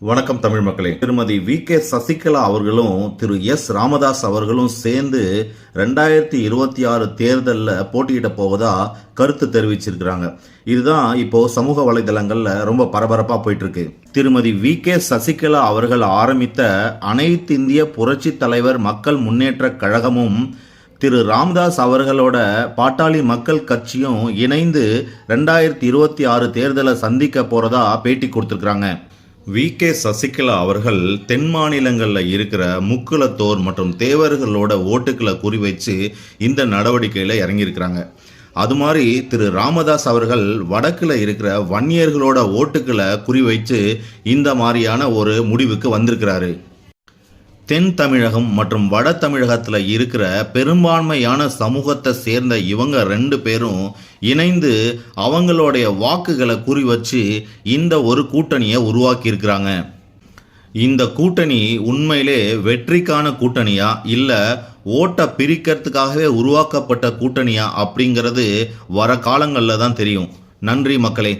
வணக்கம் தமிழ் மக்களே. திருமதி வி.கே. சசிகலா அவர்களும் திரு எஸ். ராமதாஸ் அவர்களும் சேர்ந்து 2026 தேர்தலில் போட்டியிட போவதா கருத்து தெரிவிச்சிருக்கிறாங்க. இதுதான் இப்போ சமூக வலைதளங்கள்ல ரொம்ப பரபரப்பா போயிட்டு இருக்கு. திருமதி வி.கே. சசிகலா அவர்கள் ஆரம்பித்த அனைத்து இந்திய புரட்சி தலைவர் மக்கள் முன்னேற்ற கழகமும் திரு ராமதாஸ் அவர்களோட பாட்டாளி மக்கள் கட்சியும் இணைந்து 2026 தேர்தலை சந்திக்க போறதா பேட்டி கொடுத்துருக்காங்க. வி.கே. சசிகலா அவர்கள் தென் மாநிலங்களில் இருக்கிற முக்குலத்தோர் மற்றும் தேவர்களோட ஓட்டுக்களை குறிவைச்சு இந்த நடவடிக்கையில் இறங்கியிருக்கிறாங்க. அது மாதிரி திரு ராமதாஸ் அவர்கள் வடக்கில் இருக்கிற வன்னியர்களோட ஓட்டுக்களை குறிவைச்சு இந்த மாதிரியான ஒரு முடிவுக்கு வந்திருக்கிறாரு. தென் தமிழகம் மற்றும் வட தமிழகத்தில் இருக்கிற பெரும்பான்மையான சமூகத்தை சேர்ந்த இவங்க 2 பேரும் இணைந்து அவங்களுடைய வாக்குகளை குறி வச்சு இந்த ஒரு கூட்டணியை உருவாக்கி இருக்கிறாங்க. இந்த கூட்டணி உண்மையிலே வெற்றிக்கான கூட்டணியா இல்லை ஓட்டை பிரிக்கிறதுக்காகவே உருவாக்கப்பட்ட கூட்டணியா அப்படிங்கிறது வர காலங்களில் தான் தெரியும். நன்றி மக்களே.